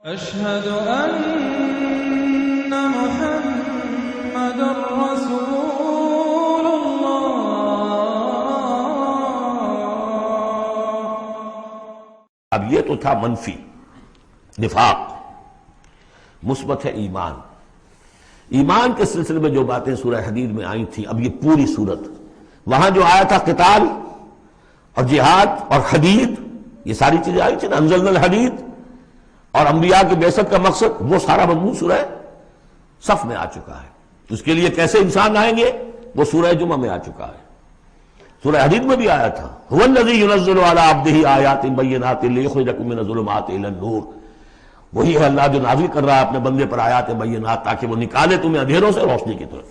أشهد أن محمد رسول الله۔ اب یہ تو تھا منفی نفاق، مثبت ہے ایمان۔ ایمان کے سلسلے میں جو باتیں سورہ حدید میں آئی تھیں، اب یہ پوری سورت، وہاں جو آیا تھا قتال اور جہاد اور حدید، یہ ساری چیزیں آئی تھیں نا، انزلنا الحدید، اور انبیاء کی بعثت کا مقصد، وہ سارا مضمون سورہ صف میں آ چکا ہے۔ اس کے لیے کیسے انسان آئیں گے، وہ سورہ جمعہ میں آ چکا ہے۔ سورہ حدید میں بھی آیا تھا، هو الذی ينزل علی عبدہ آیات بینات لیخرجکم من الظلمات الی النور، وہی ہے اللہ جو نازل کر رہا ہے اپنے بندے پر آیات بینات تاکہ وہ نکالے تمہیں اندھیروں سے روشنی کی طرف۔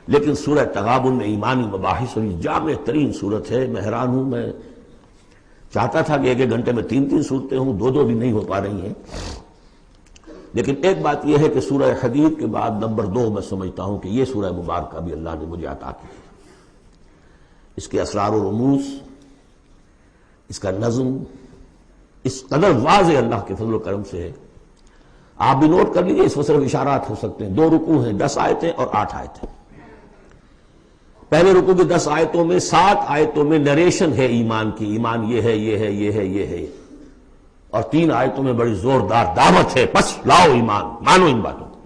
لیکن سورہ تغابن میں ایمانی مباحث اور جامع ترین صورت ہے۔ میں حیران ہوں، میں چاہتا تھا کہ ایک ایک گھنٹے میں تین تین صورتیں ہوں، دو دو بھی نہیں ہو پا رہی ہیں، لیکن ایک بات یہ ہے کہ سورہ حدید کے بعد نمبر 2 میں سمجھتا ہوں کہ یہ سورہ مبارکہ بھی اللہ نے مجھے عطا کی۔ اس کے اسرار و رموز، اس کا نظم اس قدر واضح اللہ کے فضل و کرم سے ہے، آپ بھی نوٹ کر لیجیے، اس میں صرف اشارات ہو سکتے ہیں۔ 2 رکوع ہیں، 10 آیتیں اور 8 آیتیں۔ پہلے رکوع کی 10 آیتوں میں 7 آیتوں میں نریشن ہے ایمان کی، ایمان یہ ہے یہ ہے یہ ہے یہ ہے، اور 3 آیتوں میں بڑی زوردار دعوت ہے، پس لاؤ ایمان، مانو ان باتوں کو۔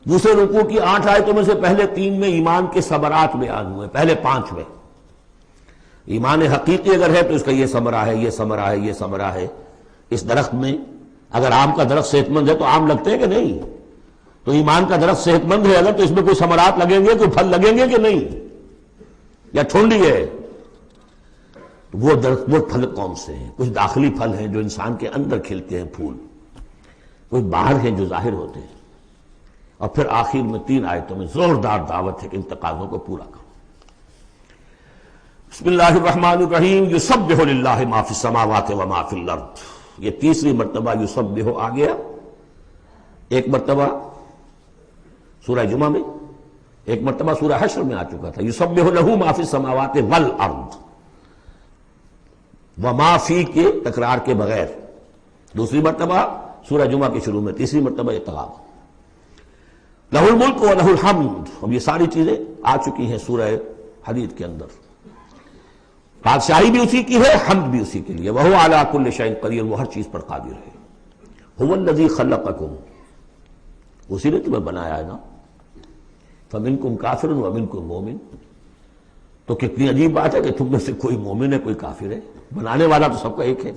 دوسرے رکوع کی 8 آیتوں میں سے پہلے 3 میں ایمان کے ثمرات بیان ہوئے، پہلے 5 میں ایمان حقیقی اگر ہے تو اس کا یہ ثمرہ ہے، یہ ثمرہ ہے، یہ ثمرہ ہے۔ اس درخت میں اگر آم کا درخت صحت مند ہے تو آم لگتے ہیں کہ نہیں؟ تو ایمان کا درخت صحت مند ہے اگر، تو اس میں کوئی ثمرات لگیں گے، کوئی پھل لگیں گے کہ نہیں؟ یا ٹھونڈی ہے؟ وہ درخت، وہ پھل کون سے ہیں؟ کچھ داخلی پھل ہیں جو انسان کے اندر کھلتے ہیں پھول، کچھ باہر ہیں جو ظاہر ہوتے ہیں، اور پھر آخر میں 3 آیتوں میں زوردار دعوت ہے کہ ان تقاضوں کو پورا کرو۔ بسم اللہ الرحمن الرحیم، یسبح للہ ما فی السماوات و ما فی الارض۔ یہ تیسری مرتبہ یسبح آ گیا، ایک مرتبہ سورہ جمعہ میں، ایک مرتبہ سورہ حشر میں آ چکا تھا، یسبح لہ ما فی السماوات والارض، وما فی کے تکرار کے بغیر، دوسری مرتبہ سورہ جمعہ کے شروع میں، تیسری مرتبہ اتغاب۔ لہ الملک و لہ الحمد، اب یہ ساری چیزیں آ چکی ہیں سورہ حدید کے اندر۔ بادشاہی بھی اسی کی ہے، حمد بھی اسی کے لیے، وہو علی کل شیء قدیر، وہ ہر چیز پر قادر ہے۔ هو الذی خلقکم، اسی نے تمہیں بنایا ہے نا، فمنکم کافر ومنکم مومن۔ تو کتنی عجیب بات ہے کہ تم میں سے کوئی مومن ہے، کوئی کافر ہے، بنانے والا تو سب کا ایک ہے۔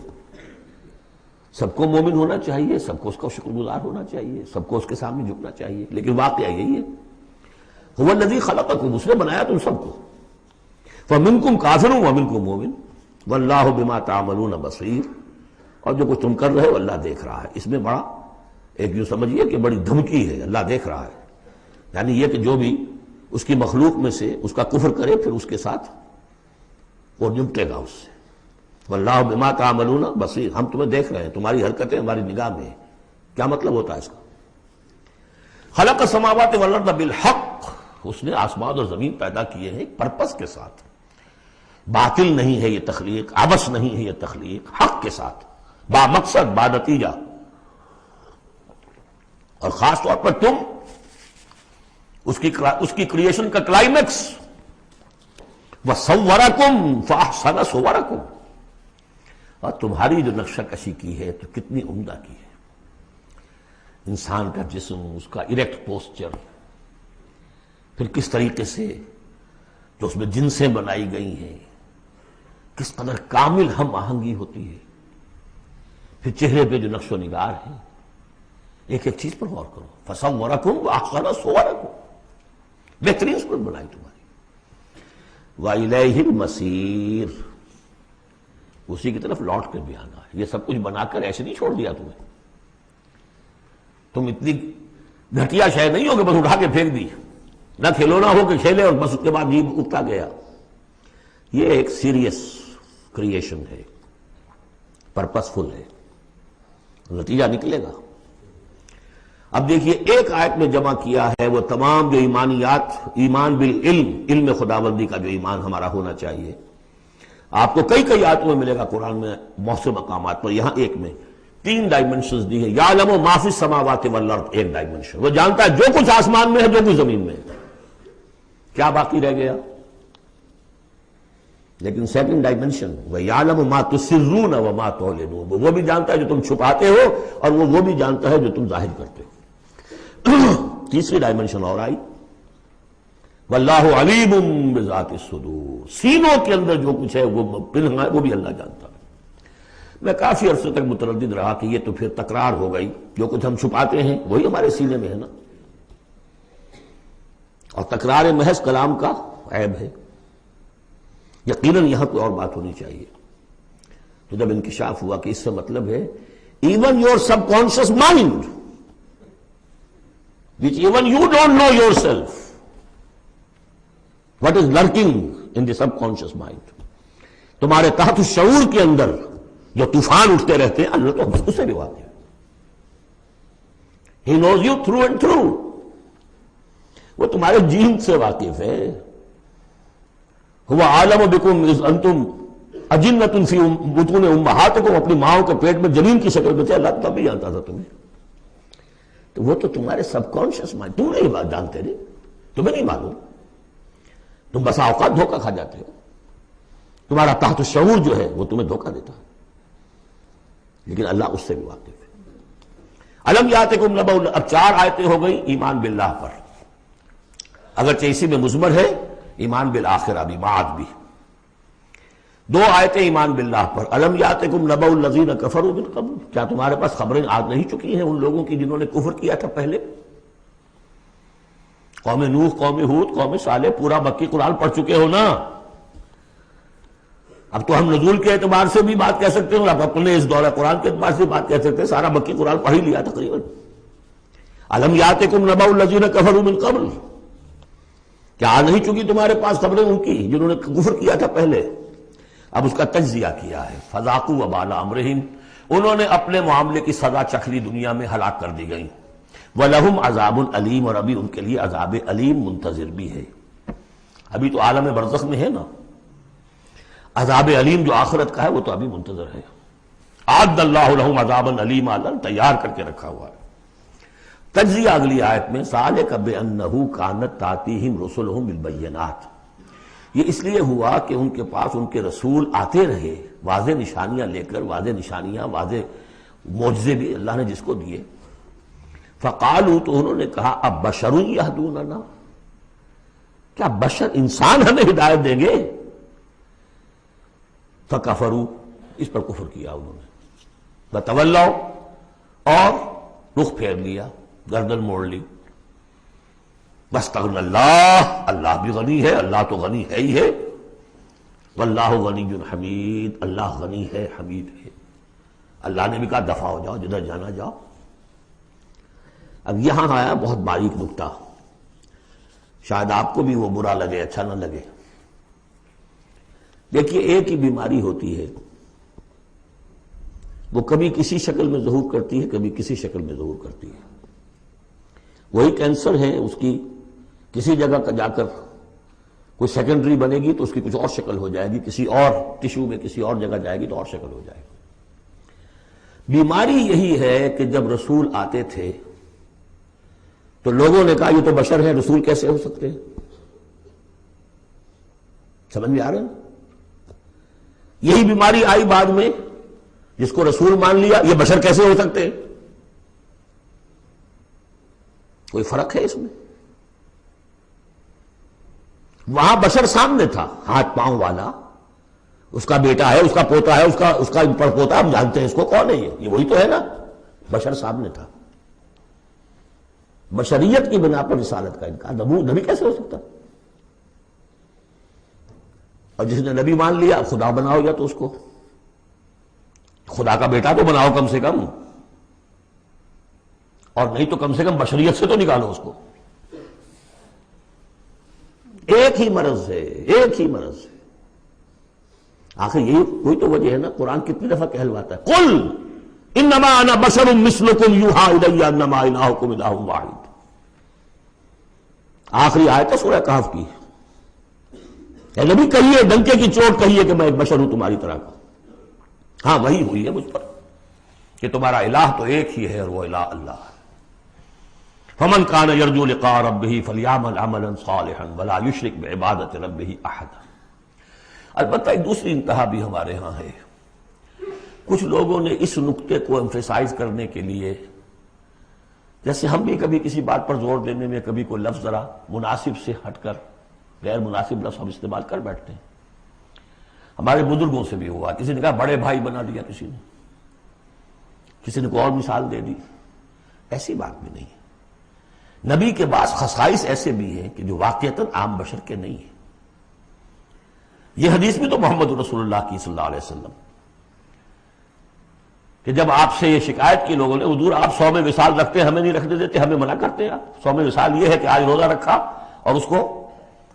سب کو مومن ہونا چاہیے، سب کو اس کا شکر گزار ہونا چاہیے، سب کو اس کے سامنے جھکنا چاہیے، لیکن واقعہ یہی ہے، هو الذی خلقکم، اس نے بنایا تم سب کو، فمنکم کافر ومنکم مومن واللہ بما تعملون بصیر، اور جو کچھ تم کر رہے ہو اللہ دیکھ رہا ہے۔ اس میں بڑا ایک یوں سمجھیے کہ بڑی دھمکی ہے، اللہ دیکھ رہا ہے، یعنی یہ کہ جو بھی اس کی مخلوق میں سے اس کا کفر کرے پھر اس کے ساتھ وہ نمٹے گا اس سے۔ واللہ بما تعملون بصیر، ہم تمہیں دیکھ رہے ہیں، تمہاری حرکتیں ہماری نگاہ میں ہیں۔ کیا مطلب ہوتا ہے اس کا؟ خلق السماوات والارض بالحق، اس نے آسمان اور زمین پیدا کیے ہیں ایک پرپس کے ساتھ، باطل نہیں ہے یہ تخلیق، عبث نہیں ہے یہ تخلیق، حق کے ساتھ، با مقصد، با نتیجہ۔ اور خاص طور پر تم اس کی کریشن کا کلائمیکس، وَصَوَّرَكُمْ فَأَحْسَنَ صُوَرَكُمْ، اور تمہاری جو نقشہ کشی کی ہے تو کتنی عمدہ کی ہے۔ انسان کا جسم، اس کا اریکٹ پوسچر، پھر کس طریقے سے جو اس میں جنسیں بنائی گئی ہیں، کس قدر کامل ہم آہنگی ہوتی ہے، پھر چہرے پہ جو نقش و نگار ہے، ایک ایک چیز پر غور کرو۔ فَصَوَّرَكُمْ وَأَحْسَنَ صُوَرَكُمْ، بہترین صورت بنائی تمہاری۔ وَإِلَيْهِ الْمَصِيرُ، اسی کی طرف لوٹ کر بھی آنا ہے۔ یہ سب کچھ بنا کر ایسے نہیں چھوڑ دیا تمہیں، تم اتنی گھٹیا شے نہیں ہو کہ بس اٹھا کے پھینک دی، نہ کھلونا ہو کہ کھیلے اور بس اس کے بعد جیب اٹھتا گیا۔ یہ ایک سیریس کریشن ہے، پرپس فل ہے، نتیجہ نکلے گا۔ اب دیکھیے ایک آیت میں جمع کیا ہے وہ تمام جو ایمانیات، ایمان بالعلم، علم خداوندی کا جو ایمان ہمارا ہونا چاہیے۔ آپ کو کئی آیتوں میں ملے گا قرآن میں بہت سے مقامات پر، یہاں ایک میں 3 ڈائمنشنز دی ہے. یعلم ما فی السماوات والارض ایک ڈائمنشن، وہ جانتا ہے جو کچھ آسمان میں ہے جو کچھ زمین میں ہے. کیا باقی رہ گیا؟ لیکن سیکنڈ ڈائمنشن وَيَعْلَمُ مَا تُسِرُّونَ وَمَا تُعْلِنُونَ، وہ بھی جانتا ہے جو تم چھپاتے ہو اور وہ بھی جانتا ہے جو تم ظاہر کرتے ہو. تیسری ڈائمنشن اور آئی وَاللَّهُ عَلِيمٌ بِذَاتِ الصُّدُورِ، سینوں کے اندر جو کچھ ہے وہ پنہاں ہے وہ بھی اللہ جانتا ہے. میں کافی عرصے تک متردد رہا کہ یہ تو پھر تکرار ہو گئی، جو کچھ ہم چھپاتے ہیں وہی ہمارے سینے میں ہے نا، اور تکرار محض کلام کا عیب ہے. یقیناً یہاں کوئی اور بات ہونی چاہیے. تو جب انکشاف ہوا کہ اس سے مطلب ہے even your subconscious mind وچ even you don't know yourself what is lurking in the subconscious mind, تمہارے تحت الشعور کے اندر جو طوفان اٹھتے رہتے ہیں اللہ تو بس اسے بھی واقف ہے. He knows you through and through, وہ تمہارے جین سے واقف ہے. هو عالم بکم اذ انتم اجنۃ فی بطون امہاتکم، اپنی ماؤں کے پیٹ میں جنین کی شکل میں تھے، اللہ تب بھی جانتا تھا تمہیں. تو وہ تو تمہارے سب کانشیس مائنڈ، تم نہیں بات جانتے رہے، تمہیں نہیں معلوم، تم بسا اوقات دھوکہ کھا جاتے ہو. تمہارا تحت الشعور جو ہے وہ تمہیں دھوکہ دیتا ہے، لیکن اللہ اس سے بھی واقف ہے. الم یاتکم نبأ، اب 4 آیتیں ہو گئی ایمان باللہ پر، اگرچہ اسی میں مضمر ہے ایمان بالآخرہ بھی، معاد بھی. 2 آیتیں ایمان باللہ پر. الم یاتکم نبأ الذین کفروا من قبل، کیا تمہارے پاس خبریں آج نہیں چکی ہیں ان لوگوں کی جنہوں نے کفر کیا تھا پہلے؟ قوم نوح، قوم ہود، قوم صالح، پورا مکی قرآن پڑھ چکے ہو نا. اب تو ہم نزول کے اعتبار سے بھی بات کہہ سکتے ہیں اور اب اپنے اس دورہ قرآن کے اعتبار سے بات کہہ سکتے ہیں، سارا مکی قرآن پڑھ ہی لیا تقریباً. الم یاتکم نبأ الذین کفروا من قبل، کیا آ نہیں چکی تمہارے پاس خبریں ان کی جنہوں نے کفر کیا تھا پہلے؟ اب اس کا تجزیہ کیا ہے. فذاقوا وبال امرہم، انہوں نے اپنے معاملے کی سزا چکھ لی، دنیا میں ہلاک کر دی گئی. وَلَهُمْ عَذَابٌ عَلِيمٌ، اور ابھی ان کے لیے عذاب علیم منتظر بھی ہے. ابھی تو عالم برزخ میں ہے نا، عذاب علیم جو آخرت کا ہے وہ تو ابھی منتظر ہے. اعد اللہ لہم عذابا علیما، تیار کر کے رکھا ہوا ہے. تجزیہ اگلی آیت میں ذالک بأنہ کانت تأتیہم رسلہم بالبینات، یہ اس لیے ہوا کہ ان کے پاس ان کے رسول آتے رہے واضح نشانیاں لے کر، واضح نشانیاں، واضح معجزے بھی اللہ نے جس کو دیے. فقالوا، تو انہوں نے کہا اب بشر یہدوننا، کیا بشر انسان ہمیں ہدایت دیں گے؟ فکفروا، اس پر کفر کیا انہوں نے. وتولوا، اور رخ پھیر لیا، گردن موڑ لی. واستغنى اللہ، اللہ بھی غنی ہے، اللہ تو غنی ہے ہی ہے. واللہ غنی حمید، اللہ غنی ہے، حمید ہے. اللہ نے بھی کہا دفع ہو جاؤ، جدھر جانا جاؤ. اب یہاں آیا بہت باریک نکتہ، شاید آپ کو بھی وہ برا لگے، اچھا نہ لگے. دیکھیے ایک ہی بیماری ہوتی ہے، وہ کبھی کسی شکل میں ظہور کرتی ہے، کبھی کسی شکل میں ظہور کرتی ہے. وہی کینسر ہے، اس کی کسی جگہ کا جا کر کوئی سیکنڈری بنے گی تو اس کی کچھ اور شکل ہو جائے گی، کسی اور ٹیشو میں کسی اور جگہ جائے گی تو اور شکل ہو جائے گی. بیماری یہی ہے کہ جب رسول آتے تھے تو لوگوں نے کہا یہ تو بشر ہے، رسول کیسے ہو سکتے ہیں؟ سمجھ میں آ رہے ہیں؟ یہی بیماری آئی بعد میں، جس کو رسول مان لیا یہ بشر کیسے ہو سکتے ہیں؟ کوئی فرق ہے اس میں؟ وہاں بشر سامنے تھا، ہاتھ پاؤں والا، اس کا بیٹا ہے، اس کا پوتا ہے، اس کا پڑ پوتا، ہم جانتے ہیں اس کو کون ہے، یہ وہی تو ہے نا. بشر سامنے تھا. بشریت کی بنا پر رسالت کا انکار، نبی کیسے ہو سکتا؟ اور جس نے نبی مان لیا خدا بناؤ یا تو اس کو خدا کا بیٹا تو بناؤ کم سے کم، اور نہیں تو کم سے کم بشریت سے تو نکالو اس کو. ایک ہی مرض ہے، ایک ہی مرض ہے. آخر یہی کوئی تو وجہ ہے نا، قرآن کتنی دفعہ کہلواتا ہے قل انما انا بشر مثلکم یوحی الی انما الہکم الہ واحد. آخری آیت ہے سورہ کہف کی. اے نبی کہیے، ڈنکے کی چوٹ کہیے کہ میں ایک بشر ہوں تمہاری طرح کا. ہاں وہی ہوئی ہے مجھ پر، کہ تمہارا الہ تو ایک ہی ہے اور وہ الہ اللہ ہے۔ فمن کان یرجو لقاء ربہ فلیعمل عملا صالحا ولا یشرک بعبادۃ ربہ احدا۔ البتہ ایک دوسری انتہا بھی ہمارے ہاں ہے، کچھ لوگوں نے اس نقطے کو ایمفیسائز کرنے کے لیے، جیسے ہم بھی کبھی کسی بات پر زور دینے میں کبھی کوئی لفظ ذرا مناسب سے ہٹ کر غیر مناسب لفظ ہم استعمال کر بیٹھتے ہیں، ہمارے بزرگوں سے بھی ہوا، کسی نے کہا بڑے بھائی بنا دیا، کسی نے کوئی اور مثال دے دی، ایسی بات بھی نہیں ہے۔ نبی کے بعض خصائص ایسے بھی ہیں کہ جو واقعتاً عام بشر کے نہیں ہیں۔ یہ حدیث بھی تو محمد رسول اللہ کی صلی اللہ علیہ وسلم کہ جب آپ سے یہ شکایت کی لوگوں نے، حضور آپ صوم وصال رکھتے ہیں، ہمیں نہیں رکھنے دیتے، ہمیں منع کرتے ہیں۔ آپ صوم وصال یہ ہے کہ آج روزہ رکھا اور اس کو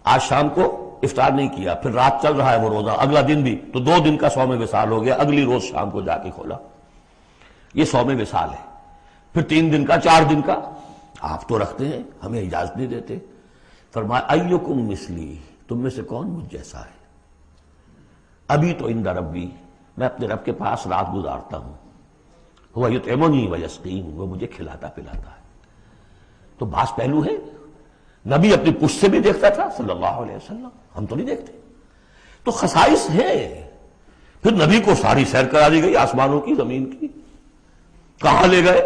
آج شام کو افطار نہیں کیا، پھر رات چل رہا ہے وہ روزہ، اگلا دن بھی، تو 2 دن کا صوم وصال ہو گیا، اگلی روز شام کو جا کے کھولا، یہ صوم وصال ہے۔ پھر 3 دن کا، 4 دن کا آپ تو رکھتے ہیں، ہمیں اجازت نہیں دیتے۔ فرمایا ایکم مثلی، تم میں سے کون مجھ جیسا ہے؟ ابھی تو عند ربی، میں اپنے رب کے پاس رات گزارتا ہوں، وہ یطعمنی ویسقین، وہ مجھے کھلاتا پلاتا ہے۔ تو بعض پہلو ہے، نبی اپنی پشت سے بھی دیکھتا تھا صلی اللہ علیہ وسلم، ہم تو نہیں دیکھتے۔ تو خصائص ہیں۔ پھر نبی کو ساری سیر کرا دی گئی آسمانوں کی، زمین کی، کہاں لے گئے؟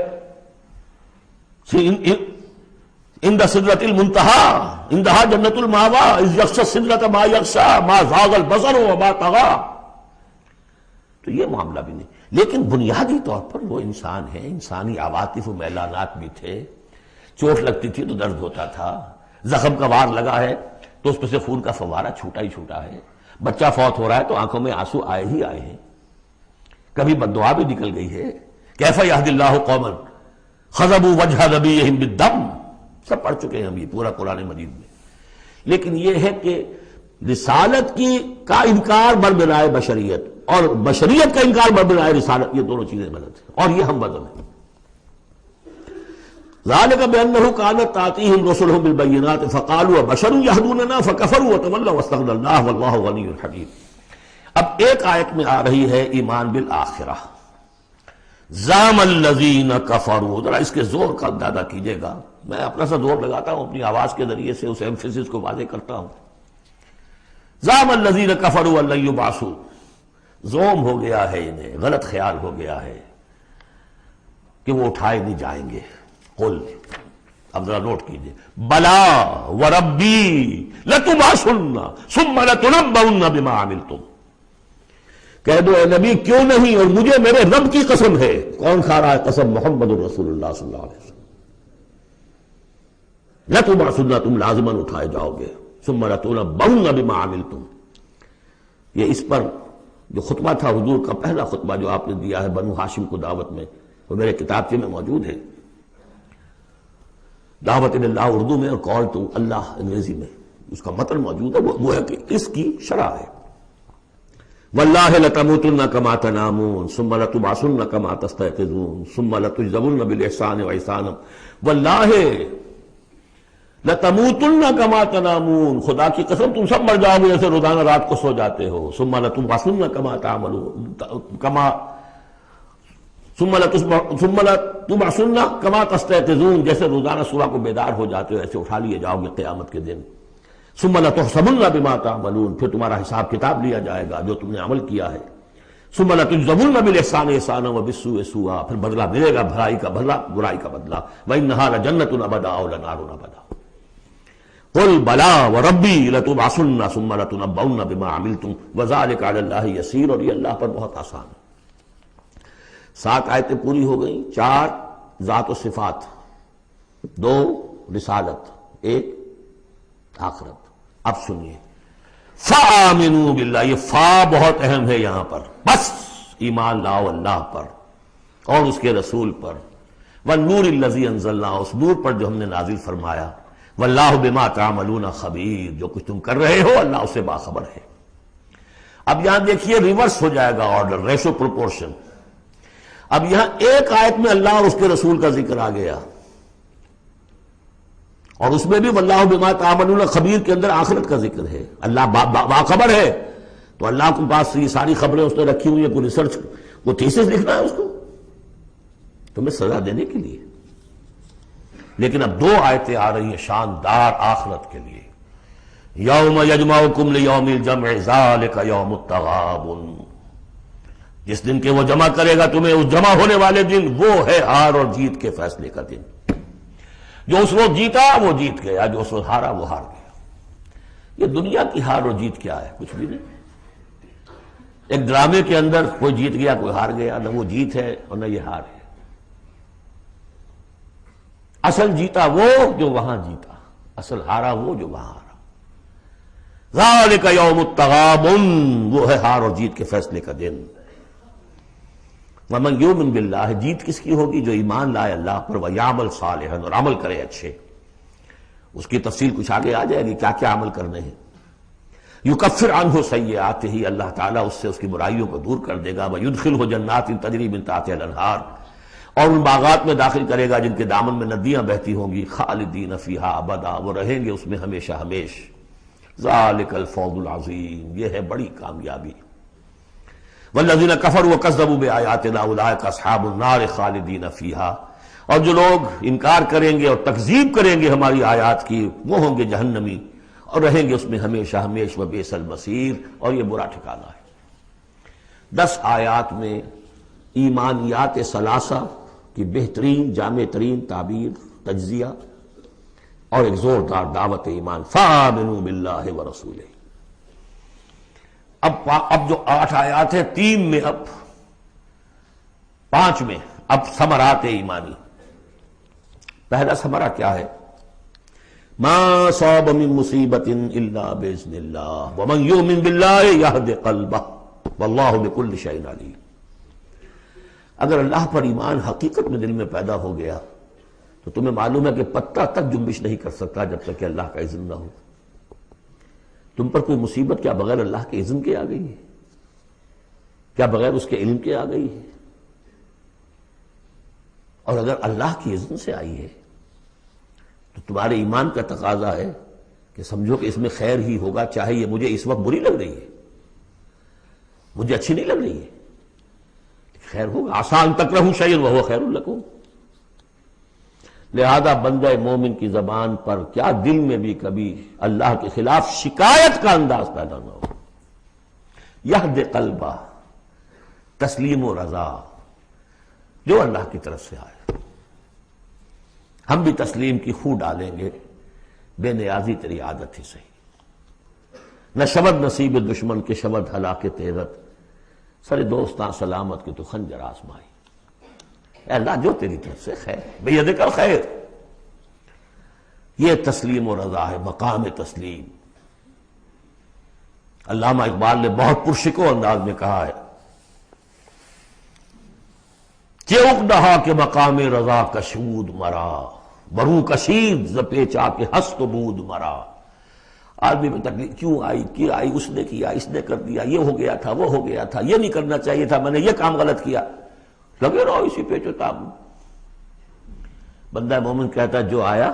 عند سدرۃ المنتہی، عندہا جنت المأوی، اذ یغشی السدرۃ ما یغشی، ما زاغ البصر وما طغی۔ تو یہ معاملہ بھی نہیں، لیکن بنیادی طور پر وہ انسان ہے، انسانی عواطف و میلانات بھی تھے۔ چوٹ لگتی تھی تو درد ہوتا تھا، زخم کا وار لگا ہے تو اس پہ سے خون کا فوارہ چھوٹا ہی چھوٹا ہے، بچہ فوت ہو رہا ہے تو آنکھوں میں آنسو آئے ہی آئے ہیں، کبھی بددعا بھی نکل گئی ہے۔ کیف یہدی اللہ قوما خضبوا وجہ نبیہم بالدم، سب پڑھ چکے ہیں ہم یہ پورا قرآن مجید میں۔ لیکن یہ ہے کہ رسالت کا انکار بربنائے بشریت اور بشریت کا انکار بربنائے رسالت، یہ دونوں چیزیں غلط ہیں، اور یہ ہم وزن ہے۔ ذالک بأنہ کانت تأتیہم رسلہم بالبینات فقالوا بشر یہدوننا فکفروا وتولوا واستغنی اللہ واللہ غنی حکیم۔ اب ایک آیت میں آ رہی ہے ایمان بالآخرہ، زعم الذین کفروا، ذرا اس کے زور کا اندازہ کیجئے گا، میں اپنا سا زور لگاتا ہوں، اپنی آواز کے ذریعے سے اس ایمفیسس کو واضح کرتا ہوں۔ زعم الذین کفروا ان لن یبعثوا، زوم ہو گیا ہے انہیں، غلط خیال ہو گیا ہے کہ وہ اٹھائے نہیں جائیں گے۔ قل، اب ذرا نوٹ کیجئے، بلا وربی لتبعثن ثم لتنبؤن بما عملتم، کہہ دو اے نبی کیوں نہیں، اور مجھے میرے رب کی قسم ہے۔ کون کھا رہا ہے قسم؟ محمد رسول اللہ صلی اللہ علیہ وسلم۔ لتبعثن، تم لازماً اٹھائے جاؤ گے، ثم لتنبؤن بما عملتم۔ یہ اس پر جو خطبہ تھا حضور کا، پہلا خطبہ جو آپ نے دیا ہے بنو ہاشم کو دعوت میں، وہ میرے کتابچے میں موجود ہے، دعوت اللہ اردو میں اور کال ٹو اللہ انگریزی میں، اس کا متن موجود ہے، وہ ہے کہ اس کی شرح ہے۔ واللہ لتموتن کما تنامون ثم لتبعثن کما تستيقظون ثم لتجزون بالاحسان واحسانا، واللہ لتموتن کما تنامون، خدا کی قسم تم سب مر جاؤ گے جیسے روزانہ رات کو سو جاتے ہو، ثم لتبعثن کما تعملون، ثم لتبعثن کما تستيقظون، جیسے روزانہ صبح کو بیدار ہو جاتے ہو ایسے اٹھا لیے جاؤ گے قیامت کے دن، ثم لتحسبن بما تعملون، پھر تمہارا حساب کتاب لیا جائے گا جو تم نے عمل کیا ہے، ثم لتجزون بالاحسان احسانا وبالسوء سوءا، پھر بدلہ ملے گا بھلائی کا بدلہ، برائی کا بدلہ، وانھا لجنۃ ابدا او لنار ابدا۔ قل بلا وربی لتبعثن ثم لتنبؤن بما عملتم وذلک علی اللہ یسیر، اور یہ اللہ پر بہت آسان ہے۔ 7 آیتیں پوری ہو گئیں، 4 ذات و صفات، 2 رسالت، 1 آخرت۔ اب سنیے، فآمنوا باللہ، یہ فا بہت اہم ہے یہاں پر، بس ایمان لاؤ اللہ پر اور اس کے رسول پر، والنور الذی انزلنا، اس نور پر جو ہم نے نازل فرمایا، واللہ بما تعملون خبیر، جو کچھ تم کر رہے ہو اللہ اس سے باخبر ہے۔ اب یہاں دیکھیے ریورس ہو جائے گا آرڈر، ریشو پروپورشن۔ اب یہاں ایک آیت میں اللہ اور اس کے رسول کا ذکر آ گیا، اور اس میں بھی واللہ بما تعملون خبیر کے اندر آخرت کا ذکر ہے، اللہ باخبر ہے، تو اللہ کے پاس یہ ساری خبریں اس نے رکھی ہوئی ہیں، کوئی ریسرچ، کوئی تھیسس لکھنا ہے اس کو، تمہیں سزا دینے کے لیے. لیکن اب دو آیتیں آ رہی ہیں شاندار آخرت کے لیے. یوم یجمعکم لیوم الجمع ذالک یوم التغابن، جس دن کے وہ جمع کرے گا تمہیں اس جمع ہونے والے دن، وہ ہے ہار اور جیت کے فیصلے کا دن. جو اس وقت جیتا وہ جیت گیا، جو اس وقت ہارا وہ ہار گیا. یہ دنیا کی ہار اور جیت کیا ہے؟ کچھ بھی نہیں. ایک ڈرامے کے اندر کوئی جیت گیا کوئی ہار گیا، نہ وہ جیت ہے اور نہ یہ ہار ہے. اصل جیتا وہ جو وہاں جیتا، اصل ہارا وہ جو وہاں ہارا. ذالک یوم التغابن، وہ ہے ہار اور جیت کے فیصلے کا دن. ومن یؤمن باللہ، جیت کس کی ہوگی؟ جو ایمان لائے اللہ پر، ویعمل صالحا، اور عمل کرے اچھے. اس کی تفصیل کچھ آگے آ جائے گی کیا کیا عمل کرنے ہیں. یکفر عنہ سیئاتہ، اللہ تعالیٰ اس سے اس کی برائیوں کو دور کر دے گا. ویدخلہ جنات تجری من تحتہا الانہار، اور ان باغات میں داخل کرے گا جن کے دامن میں ندیاں بہتی ہوں گی. خالدین فیہا ابدا، وہ رہیں گے اس میں ہمیشہ ہمیش. ذالک الفوز العظیم، یہ ہے بڑی کامیابی. والذین کفروا وکذبوا بآیاتنا اولئک اصحاب النار خالدین فیہا، اور جو لوگ انکار کریں گے اور تکذیب کریں گے ہماری آیات کی، وہ ہوں گے جہنمی اور رہیں گے اس میں ہمیشہ ہمیش. وبئس المصیر، اور یہ برا ٹھکانہ ہے. 10 آیات میں ایمانیات ثلاثہ کی بہترین جامع ترین تعبیر، تجزیہ، اور ایک زوردار دعوت ایمان. فآمنوا باللہ ورسولہ. اب جو 8 آیات ہیں، 3 میں اب 5 میں اب ثمرات ایمانی. پہلا ثمرہ کیا ہے؟ ما صاب من مصیبت الا باذن اللہ ومن یؤمن باللہ یہد قلبہ واللہ بکل شیء علیم. اگر اللہ پر ایمان حقیقت میں دل میں پیدا ہو گیا تو تمہیں معلوم ہے کہ پتہ تک جنبش نہیں کر سکتا جب تک کہ اللہ کا اذن نہ ہو. تم پر کوئی مصیبت کیا بغیر اللہ کے اذن کے آ گئی ہے؟ کیا بغیر اس کے علم کے آ گئی ہے؟ اور اگر اللہ کی اذن سے آئی ہے تو تمہارے ایمان کا تقاضا ہے کہ سمجھو کہ اس میں خیر ہی ہوگا، چاہے یہ مجھے اس وقت بری لگ رہی ہے، مجھے اچھی نہیں لگ رہی ہے، خیر ہوگا. عسیٰ ان تکرہوا شیئا وہو خیر لکم. لہذا بندہ مومن کی زبان پر کیا دل میں بھی کبھی اللہ کے خلاف شکایت کا انداز پیدا نہ ہو. یہد قلبہ، تسلیم و رضا، جو اللہ کی طرف سے آئے. ہم بھی تسلیم کی خو ڈالیں گے، بے نیازی تیری عادت ہی صحیح. نہ شبد نصیب دشمن کے شبد ہلاک تیرت، سر دوستاں سلامت کے تو خنجر آزمائی. اے اللہ جو تیری طرف سے خیر، بیدک الخیر. یہ تسلیم و رضا ہے، مقام تسلیم. علامہ اقبال نے بہت پرشکو انداز میں کہا ہے کہ اقدہا کے مقام رضا کشود مرا، برو کشید ز پیچا کے ہست و بود مرا. آدمی میں تکلیف کیوں آئی، اس نے کیا، اس نے کر دیا، یہ ہو گیا تھا، وہ ہو گیا تھا، یہ نہیں کرنا چاہیے تھا، میں نے یہ کام غلط کیا. لگے رہو اسی پیچ و تاب. بندہ مومن کہتا ہے جو آیا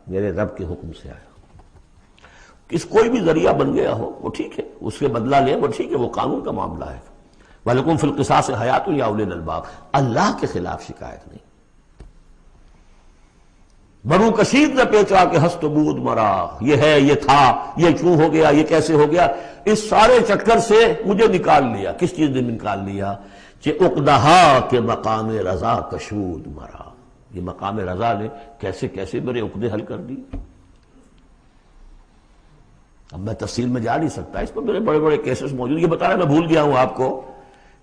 میرے رب کے حکم سے آیا. کوئی بھی ذریعہ بن گیا ہو وہ ٹھیک ہے، اس کے بدلہ لیں وہ ٹھیک ہے، وہ قانون کا معاملہ ہے. وَلَكُمْ فِي الْقِصَاصِ حَيَاةٌ يَا أُولِي الْأَلْبَابِ. اللہ کے خلاف شکایت نہیں. برو کشید نہ پیچا کہ ہست بود مرا، یہ ہے، یہ تھا، یہ کیوں ہو گیا، یہ کیسے ہو گیا، اس سارے چکر سے مجھے نکال لیا. کس چیز نے نکال لیا؟ کہ عقدہا کے مقام رضا کشود مرا. یہ مقام رضا نے کیسے کیسے میرے عقدے حل کر دی. اب میں تفصیل میں جا نہیں سکتا، اس پر میرے بڑے بڑے کیسز موجود. یہ بتانا میں بھول گیا ہوں آپ کو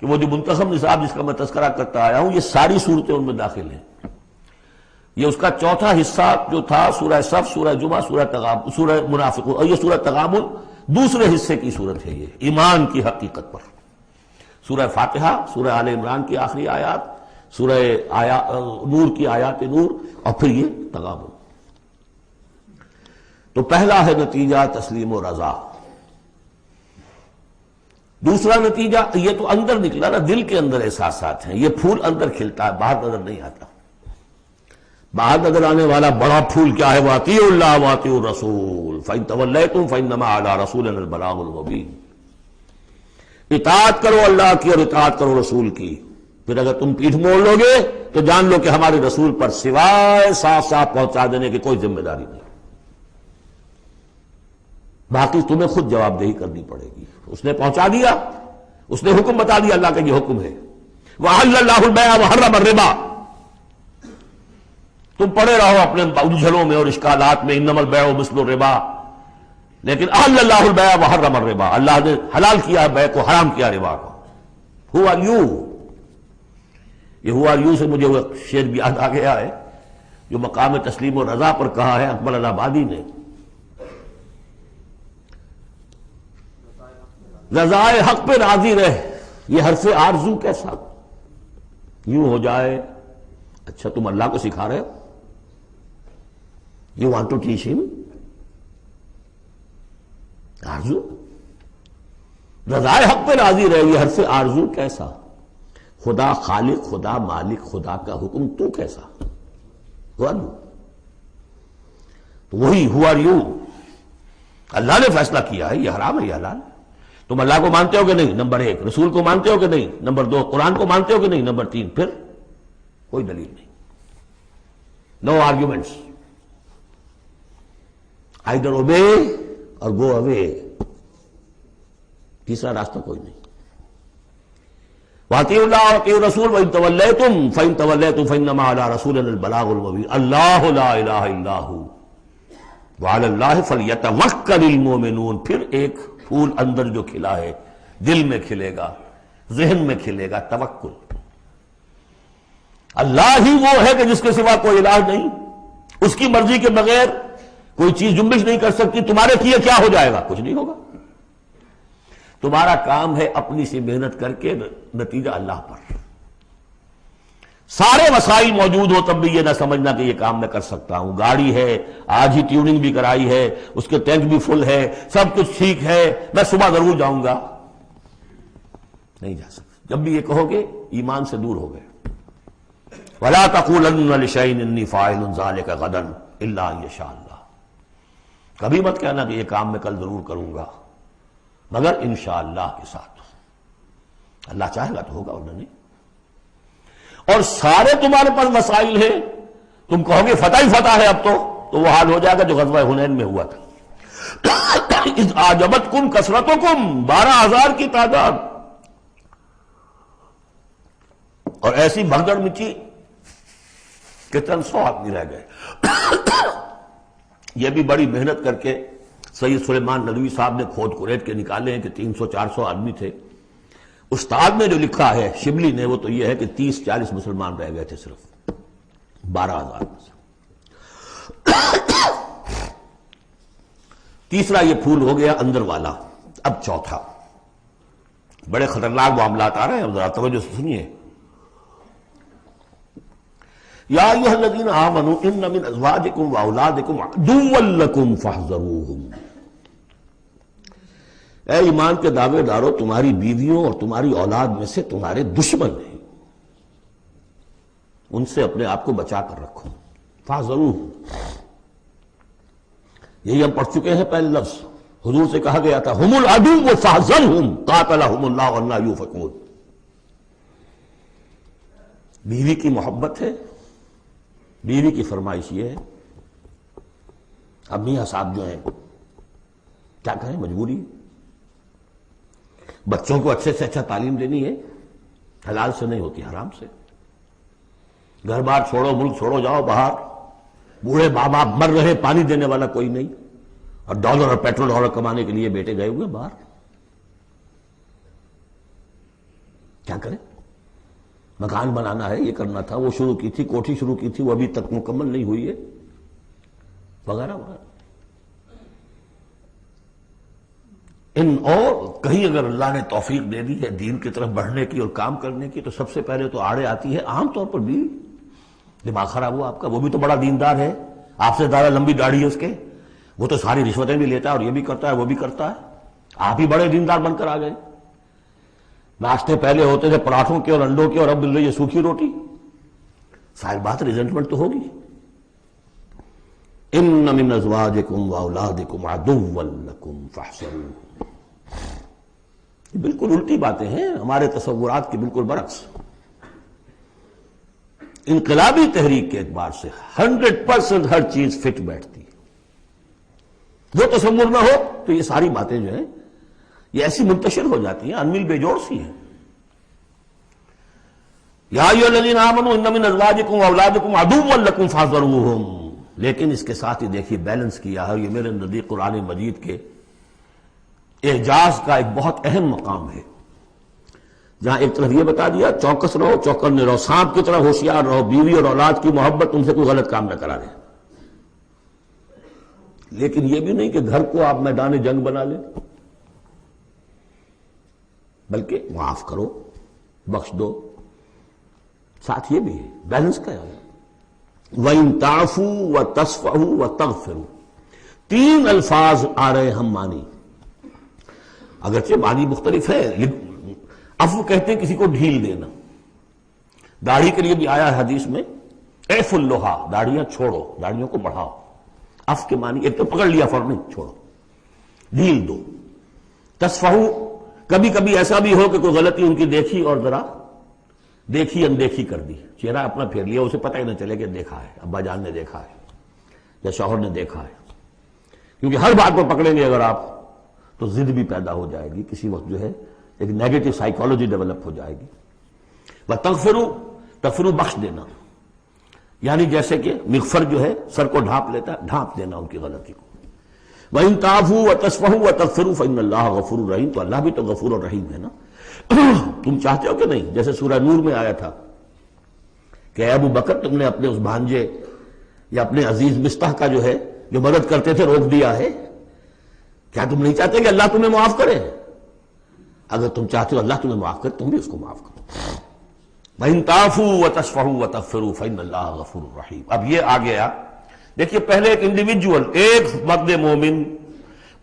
کہ وہ جو منتخب نصاب جس کا میں تذکرہ کرتا آیا ہوں، یہ ساری صورتیں ان میں داخل ہیں. یہ اس کا چوتھا حصہ جو تھا سورہ صف، سورہ جمعہ، سورہ تغابن، سورہ منافقون، اور یہ سورہ تغابن دوسرے حصے کی صورت ہے. یہ ایمان کی حقیقت پر سورہ فاتحہ، سورہ آل عمران کی آخری آیات، سورہ نور کی آیات نور، اور پھر یہ تغابن. تو پہلا ہے نتیجہ تسلیم و رضا. دوسرا نتیجہ یہ تو اندر نکلا نا، دل کے اندر احساسات ہیں. یہ پھول اندر کھلتا ہے، باہر نظر نہیں آتا. باہر نظر آنے والا بڑا پھول کیا ہے؟ وَأَطِیعُوا اللَّهَ وَأَطِیعُوا الرَّسُولَ فَإِن تَوَلَّیْتُمْ فَإِنَّمَا عَلَىٰ رَسُولِنَا الْبَلَاغُ الْمُبِینُ. اطاعت کرو اللہ کی اور اطاعت کرو رسول کی، پھر اگر تم پیٹھ موڑ لو گے تو جان لو کہ ہمارے رسول پر سوائے صاف صاف پہنچا دینے کی کوئی ذمہ داری نہیں، باقی تمہیں خود جواب دہی کرنی پڑے گی۔ اس نے پہنچا دیا، اس نے حکم بتا دیا، اللہ کا یہ حکم ہے۔ وَأَحَلَّ اللَّهُ الْبَيْعَ وَحَرَّمَ الرِّبَا، تم پڑے رہو اپنے الجھنوں میں اور اشکالات میں، انما البیع مثل الربا، لیکن احل اللہ البیع وحرم الربا، اللہ نے حلال کیا بیع کو، حرام کیا ربا کو۔ Who are you؟ یہ who are you سے مجھے وہ شعر بھی یاد آ گیا ہے جو مقام تسلیم و رضا پر کہا ہے اکبر الہ آبادی نے، رضائے حق پہ راضی رہ، یہ حرف آرزو کیسا یوں ہو جائے۔ اچھا تم اللہ کو سکھا رہے ہو، یو وانٹ ٹو ٹیچ ہم آرزو، رضائے حق پہ راضی رہے، یہ حرف آرزو کیسا، خدا خالق، خدا مالک، خدا کا حکم تو کیسا، تو وہی ہو آر یو، اللہ نے فیصلہ کیا ہے یہ حرام ہے یہ حلال۔ تم اللہ کو مانتے ہو کہ نہیں؟ نمبر 1۔ رسول کو مانتے ہو کہ نہیں؟ نمبر 2۔ قرآن کو مانتے ہو کہ نہیں؟ نمبر 3۔ پھر کوئی دلیل نہیں، نو آرگیومنٹس، آئیدر اوبے اور گو اوے، تیسرا راستہ کوئی نہیں۔ وَأَطِيعُوا اللَّهَ وَأَطِيعُوا الرَّسُولَ وَإِن تَوَلَّيْتُمْ فَإِن تَوَلَّيْتُمْ فَإِنَّمَا عَلَىٰ رَسُولِنَا الْبَلَاغُ الْمُبِينُ اللَّهُ لَا إِلَٰهَ إِلَّا هُوَ وَعَلَى اللَّهِ فَلْيَتَوَكَّلِ الْمُؤْمِنُونَ۔ پھر ایک پھول اندر جو کھلا ہے دل میں کھلے گا، ذہن میں کھلے گا، توکل۔ اللہ ہی وہ ہے کہ جس کے سوا کوئی الہ نہیں، اس کی مرضی کے بغیر کوئی چیز جنبش نہیں کر سکتی۔ تمہارے کیے کیا ہو جائے گا؟ کچھ نہیں ہوگا۔ تمہارا کام ہے اپنی سی محنت کر کے نتیجہ اللہ پر۔ سارے وسائل موجود ہو تب بھی یہ نہ سمجھنا کہ یہ کام میں کر سکتا ہوں۔ گاڑی ہے، آج ہی ٹیوننگ بھی کرائی ہے، اس کے ٹینک بھی فل ہے، سب کچھ ٹھیک ہے، میں صبح ضرور جاؤں گا، نہیں جا سکتا۔ جب بھی یہ کہو گے ایمان سے دور ہو گئے۔ وَلَا تَقُولَنَّ لِشَيْءٍ إِنِّي فَاعِلٌ ذَلِكَ غَدًا إِلَّا أَن يَشَاءَ اللَّهُ، کبھی مت کہنا کہ یہ کام میں کل ضرور کروں گا مگر انشاءاللہ کے ساتھ، اللہ چاہے گا تو ہوگا ورنہ نہیں۔ اور سارے تمہارے پاس وسائل ہیں، تم کہو گے فتح ہی فتح ہے اب تو وہ حال ہو جائے گا جو غزوہ حنین میں ہوا تھا۔ اذ اعجبتکم کثرتکم، 12,000 کی تعداد، اور ایسی بھگدڑ مچی کہ 300 آدمی رہ گئے۔ یہ بھی بڑی محنت کر کے سید سلیمان ندوی صاحب نے کھود کریٹ کے نکالے ہیں کہ 300-400 آدمی تھے۔ استاد نے جو لکھا ہے شبلی نے وہ تو یہ ہے کہ 30-40 مسلمان رہ گئے تھے صرف 12,000 میں سے۔ تیسرا یہ پھول ہو گیا اندر والا۔ اب چوتھا، بڑے خطرناک معاملات آ رہے ہیں، اب ذرا توجہ سے سنیے۔ یا ایھا الذین آمنوا ان من ازواجکم واولادکم عدوا لکم فاحذروہم، اے ایمان کے دعوے دارو، تمہاری بیویوں اور تمہاری اولاد میں سے تمہارے دشمن ہیں، ان سے اپنے آپ کو بچا کر رکھو۔ فاحذروہم، یہی ہم پڑھ چکے ہیں پہلے لفظ، حضور سے کہا گیا تھا ہم العدو فاحذرہم قاتلہم اللہ انا یؤفکون۔ بیوی کی محبت ہے، بیوی کی فرمائش یہ ہے۔ اب میاں صاحب جو ہیں کیا کہیں، مجبوری، بچوں کو اچھے سے اچھا تعلیم دینی ہے، حلال سے نہیں ہوتی، حرام سے۔ گھر بار چھوڑو، ملک چھوڑو، جاؤ باہر، بوڑھے ماں باپ مر رہے، پانی دینے والا کوئی نہیں، اور ڈالر اور پیٹرول ڈالر کمانے کے لیے بیٹے گئے ہوئے باہر، کیا کریں؟ مکان بنانا ہے، یہ کرنا تھا، وہ شروع کی تھی، کوٹھی شروع کی تھی، وہ ابھی تک مکمل نہیں ہوئی ہے، وغیرہ وغیرہ۔ اور کہیں اگر اللہ نے توفیق دے دی ہے دین کی طرف بڑھنے کی اور کام کرنے کی، تو سب سے پہلے تو آڑے آتی ہے عام طور پر بیوی۔ دماغ خراب ہوا آپ کا، وہ بھی تو بڑا دیندار ہے، آپ سے زیادہ لمبی داڑھی ہے اس کے، وہ تو ساری رشوتیں بھی لیتا ہے اور یہ بھی کرتا ہے وہ بھی کرتا ہے، آپ ہی بڑے دیندار بن کر آ گئے۔ ناشتے پہلے ہوتے تھے پراٹھوں کے اور انڈوں کے، اور اب مل رہی ہے سوکھی روٹی، ظاہر بات ریزنٹمنٹ تو ہوگی۔ ان من ازواجکم واولادکم عدوا لکم فاحذروہم، بالکل الٹی باتیں ہیں ہمارے تصورات کی بالکل برعکس۔ انقلابی تحریک کے اعتبار سے 100% ہر چیز فٹ بیٹھتی ہے۔ وہ تصور نہ ہو تو یہ ساری باتیں جو ہیں یہ ایسی منتشر ہو جاتی ہیں، انمل بے جوڑ سی ہیں۔ یا ایھا الذین آمنوا ان من ازواجکم واولادکم عدوا لکم فاحذروہم، لیکن اس کے ساتھ ہی دیکھیے بیلنس کیا ہے، یہ میرے نزدیک قرآن مجید کے اعجاز کا ایک بہت اہم مقام ہے، جہاں ایک طرف یہ بتا دیا چوکس رہو، چوکنے رہو، سانپ کی طرح ہوشیار رہو، بیوی اور اولاد کی محبت تم سے کوئی غلط کام نہ کرا دے، لیکن یہ بھی نہیں کہ گھر کو آپ میدان جنگ بنا لیں، بلکہ معاف کرو، بخش دو، ساتھ یہ بھی ہے بیلنس کا ہے۔ وَإِن تَعْفُوا وَتَصْفَحُوا وَتَغْفِرُوا، تین الفاظ آ رہے ہم معنی، اگرچہ معنی مختلف ہے۔ عفو کہتے ہیں کسی کو ڈھیل دینا، داڑھی کے لیے بھی آیا ہے حدیث میں اعف اللحا، داڑھیاں چھوڑو، داڑھیوں کو بڑھاؤ۔ عفو کے معنی ایک تو پکڑ لیا فوراً نہیں، چھوڑو، ڈھیل دو۔ تصفحوا، کبھی کبھی ایسا بھی ہو کہ کوئی غلطی ان کی دیکھی اور ذرا دیکھی اندیکھی کر دی، چہرہ اپنا پھیر لیا، اسے پتہ ہی نہ چلے کہ دیکھا ہے، ابا جان نے دیکھا ہے یا شوہر نے دیکھا ہے، کیونکہ ہر بات کو پکڑیں گے اگر آپ تو ضد بھی پیدا ہو جائے گی، کسی وقت جو ہے ایک نیگیٹو سائیکالوجی ڈیولپ ہو جائے گی۔ وَتَغْفِرُوا، بخش دینا، یعنی جیسے کہ مغفر جو ہے سر کو ڈھانپ لیتا ہے، ڈھانپ دینا ان کی غلطی کو۔ وَإِن تَعْفُوا وَتَصْفَحُوا وَتَغْفِرُوا فَإِنَّ اللَّهَ غَفُورٌ رَحِيمٌ، تو اللہ بھی تو غفور اور رحیم ہے نا۔ تم چاہتے ہو کہ نہیں، جیسے سورہ نور میں آیا تھا کہ اے ابو بکر تم نے اپنے اس بھانجے یا اپنے عزیز مصطح کا جو ہے جو مدد کرتے تھے روک دیا ہے، کیا تم نہیں چاہتے کہ اللہ تمہیں معاف کرے؟ اگر تم چاہتے ہو اللہ تمہیں معاف کرے تم بھی اس کو معاف کرو۔ وَإِن تَعْفُوا وَتَصْفَحُوا وَتَغْفِرُوا فَإِنَّ اللَّهَ غَفُورٌ رَحِيمٌ۔ اب یہ آ گیا، دیکھیے پہلے ایک انڈیویجول، ایک مرد مومن،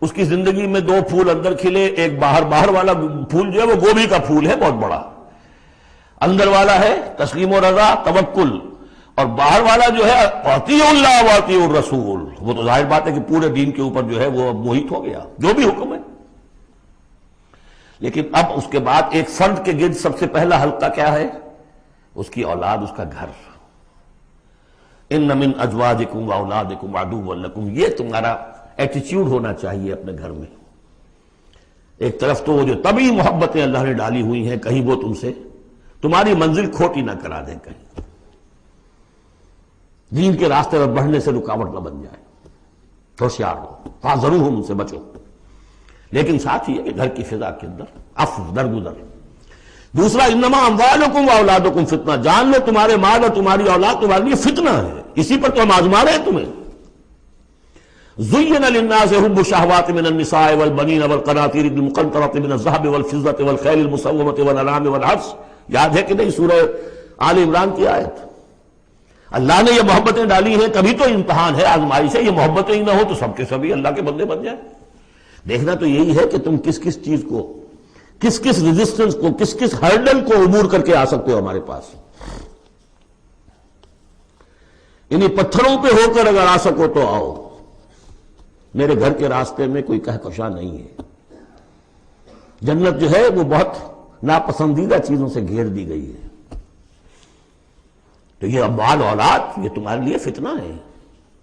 اس کی زندگی میں دو پھول اندر کھلے، ایک باہر والا پھول جو ہے وہ گوبھی کا پھول ہے بہت بڑا، اندر والا ہے تسلیم و رضا توکل، اور باہر والا جو ہے اطیعوا اللہ واطیعوا الرسول، وہ تو ظاہر بات ہے کہ پورے دین کے اوپر جو ہے وہ محیط ہو گیا جو بھی حکم ہے۔ لیکن اب اس کے بعد ایک فرد کے گرد سب سے پہلا حلقہ کیا ہے؟ اس کی اولاد، اس کا گھر۔ ان من ازواجکم واولادکم عدوا لکم، یہ تمہارا ایٹیچیوڈ ہونا چاہیے اپنے گھر میں۔ ایک طرف تو وہ جو طبعی محبتیں اللہ نے ڈالی ہوئی ہیں، کہیں وہ تم سے تمہاری منزل کھوٹی نہ کرا دیں، کہیں دین کے راستے پر بڑھنے سے رکاوٹ نہ بن جائے، ہوشیار ہو، فاحذروہم، ان سے بچو۔ لیکن ساتھ ہی ہے کہ گھر کی فضا کے اندر عفو، درگزر۔ دوسرا انما اموالکم واولادکم فتنہ، جان لو تمہارے مال اور تمہاری اولاد تمہارے لیے فتنہ ہے، اسی پر تو ہم آزما رہے ہیں تمہیں۔ زین للناس حب الشہوات من النساء والبنین والقناطیر المقنطرۃ من الذهب والفضة والخیل المسومۃ والانعام والحرث، یاد ہے کہ نہیں سورہ آل عمران کی آیت؟ اللہ نے یہ محبتیں ڈالی ہیں، کبھی تو امتحان ہے، آزمائش ہے، یہ محبتیں ہی نہ ہو تو سب کے سبھی اللہ کے بندے بن جائیں۔ دیکھنا تو یہی ہے کہ تم کس کس چیز کو، کس کس ریزسٹنس کو، کس کس ہرڈل کو عبور کر کے آ سکتے ہو ہمارے پاس۔ انہیں پتھروں پہ ہو کر اگر آ سکو تو آؤ، میرے گھر کے راستے میں کوئی کہکشاں نہیں ہے۔ جنت جو ہے وہ بہت ناپسندیدہ چیزوں سے گھیر دی گئی ہے۔ تو یہ اموال اولاد یہ تمہارے لیے فتنہ ہے،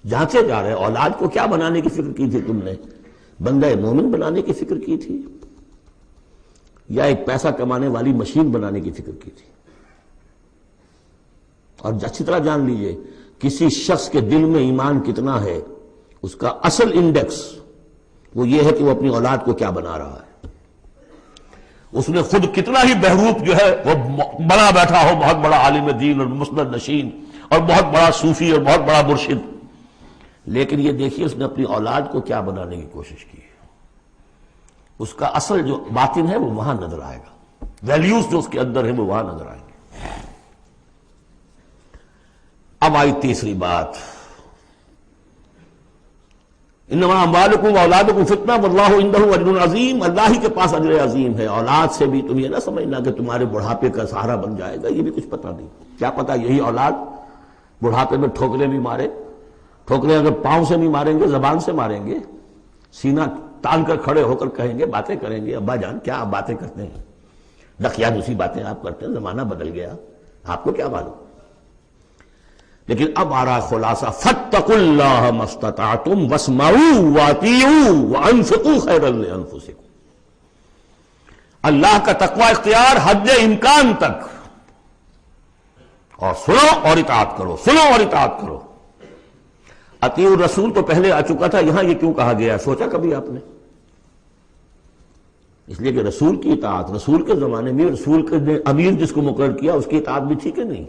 جانچے جا رہے۔ اولاد کو کیا بنانے کی فکر کی تھی تم نے؟ بندہ مومن بنانے کی فکر کی تھی یا ایک پیسہ کمانے والی مشین بنانے کی فکر کی تھی؟ اور اچھی طرح جان لیجئے کسی شخص کے دل میں ایمان کتنا ہے اس کا اصل انڈیکس وہ یہ ہے کہ وہ اپنی اولاد کو کیا بنا رہا ہے۔ اس نے خود کتنا ہی بہروپ جو ہے وہ بنا بیٹھا ہو، بہت بڑا عالم دین اور مسند نشین اور بہت بڑا صوفی اور بہت بڑا مرشد، لیکن یہ دیکھیے اس نے اپنی اولاد کو کیا بنانے کی کوشش کی ہے۔ اس کا اصل جو باطن ہے وہ وہاں نظر آئے گا، ویلیوز جو اس کے اندر ہیں وہ وہاں نظر آئیں گے۔ اب آئی تیسری بات، انما اموالکم واولادکم فتنہ واللہ عندہ اجر عظیم، اللہ ہی کے پاس اجر عظیم ہے۔ اولاد سے بھی تم یہ نہ سمجھنا کہ تمہارے بڑھاپے کا سہارا بن جائے گا، یہ بھی کچھ پتہ نہیں، کیا پتہ یہی اولاد بڑھاپے میں ٹھوکریں بھی مارے۔ ٹھوکریں اگر پاؤں سے نہیں ماریں گے، زبان سے ماریں گے، سینہ تان کر کھڑے ہو کر کہیں گے، باتیں کریں گے، ابا جان کیا آپ باتیں کرتے ہیں، ڈکیا دوسری باتیں آپ کرتے ہیں، زمانہ بدل گیا، آپ کو کیا معلوم۔ لیکن اب آ رہا خلاصہ، فاتقوا اللہ ما استطعتم واسمعوا واطیعوا وانفقوا خیرا لانفسکم، اللہ کا تقوی اختیار حد امکان تک، اور سنو اور اطاعت کرو، سنو اور اطاعت کرو۔ اطیعوا الرسول تو پہلے آ چکا تھا، یہاں یہ کیوں کہا گیا؟ سوچا کبھی آپ نے؟ اس لیے کہ رسول کی اطاعت، رسول کے زمانے میں رسول کے امیر جس کو مقرر کیا اس کی اطاعت بھی تھی کہ نہیں؟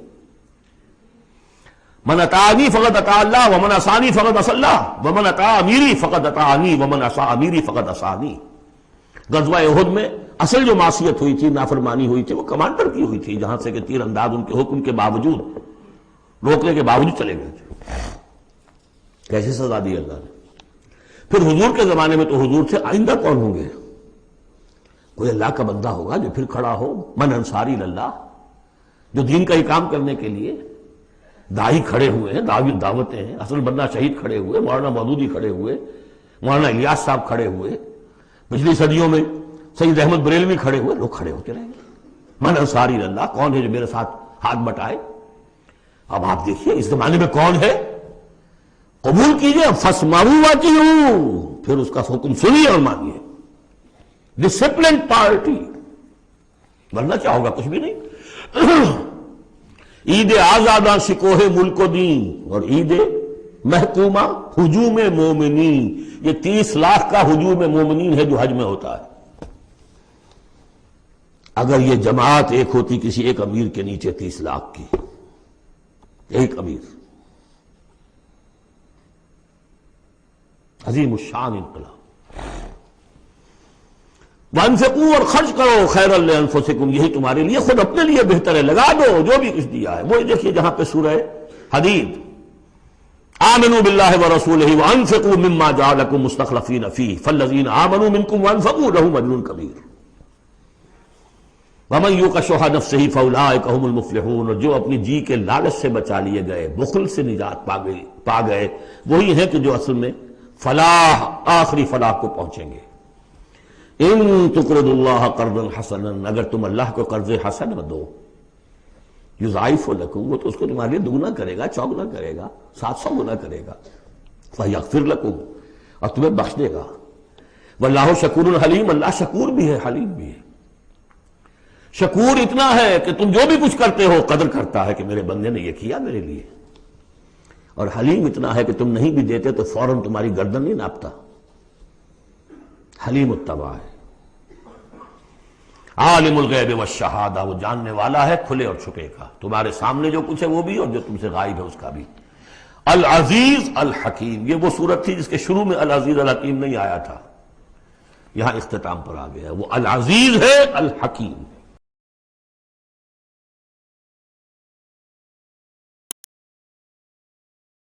من اطاعنی فقد اطاع اللہ ومن عصانی فقد عصى اللہ ومن اطاع امیری فقد اطاعنی ومن عصى امیری فقد عصانی۔ غزوہ احد میں اصل جو معصیت ہوئی تھی، نافرمانی ہوئی تھی، وہ کمانڈر کی ہوئی تھی، جہاں سے کہ تیر انداز ان کے حکم کے باوجود، روکنے کے باوجود چلے گئے تھے۔ کیسے سزا دی اللہ نے؟ پھر حضور کے زمانے میں تو حضور سے آئندہ کون ہوں گے؟ کوئی اللہ کا بندہ ہوگا جو پھر کھڑا ہو، من انصاری اللہ، جو دین کا ہی کام کرنے کے لیے داعی کھڑے ہوئے ہیں، دعوتیں ہیں، اصل بندہ شہید کھڑے ہوئے، مولانا مودودی کھڑے ہوئے، مولانا الیاس صاحب کھڑے ہوئے، پچھلی صدیوں میں سید احمد بریلوی کھڑے ہوئے، لوگ کھڑے ہوتے رہیں گے۔ من انصاری اللہ، کون ہے جو میرے ساتھ ہاتھ بٹائے؟ اب آپ دیکھیے اس زمانے میں کون ہے، قبول کیجئے، فاسمعوا واطیعوا، پھر اس کا حکم سنیے اور مانیے، ڈسپلن پارٹی، ورنہ کیا ہوگا؟ کچھ بھی نہیں۔ عید آزاداں شکوہ ملک و دین، اور عید محکومہ ہجوم مومنین، یہ 30 لاکھ کا ہجوم مومنین ہے جو حج میں ہوتا ہے۔ اگر یہ جماعت ایک ہوتی کسی ایک امیر کے نیچے 30 لاکھ کی، ایک امیر، عظیم الشان انقلاب۔ وانفقوا، اور خرچ کرو، خیرا لانفسکم، یہی تمہارے لیے، خود اپنے لیے بہتر ہے، لگا دو جو بھی کچھ دیا ہے۔ وہ دیکھیے جہاں پہ سورہ حدید، آمنوا باللہ ورسولہ وانفقوا مما جعلکم مستخلفین فیہ فالذین آمنوا منکم وانفقوا لہم اجر کبیر ومن یوق شح نفسہ فاولئک ھم المفلحون، اور جو اپنی جی کے لالچ سے بچا لیے گئے، بخل سے نجات پا گئے، وہی ہیں کہ جو اصل میں فلاح، آخری فلاح کو پہنچیں گے۔ ان تقرضوا اللہ قرضا حسنا، اگر تم اللہ کو قرض حسن دو، یضاعف لکم، وہ تو اس کو تمہارے لیے دگنا کرے گا، چوگنا کرے گا، 700 گنا کرے گا، فیغفر لکم، اور تمہیں بخش دے گا۔ واللہ شکور حلیم، اللہ شکور بھی ہے، حلیم بھی ہے۔ شکور اتنا ہے کہ تم جو بھی کچھ کرتے ہو قدر کرتا ہے کہ میرے بندے نے یہ کیا میرے لیے، اور حلیم اتنا ہے کہ تم نہیں بھی دیتے تو فوراً تمہاری گردن نہیں ناپتا، حلیم الطبع ہے۔ عالم الغیب والشہادہ، وہ جاننے والا ہے کھلے اور چھپے کا، تمہارے سامنے جو کچھ ہے وہ بھی اور جو تم سے غائب ہے اس کا بھی۔ العزیز الحکیم، یہ وہ صورت تھی جس کے شروع میں العزیز الحکیم نہیں آیا تھا، یہاں اختتام پر آ گیا، وہ العزیز ہے الحکیم۔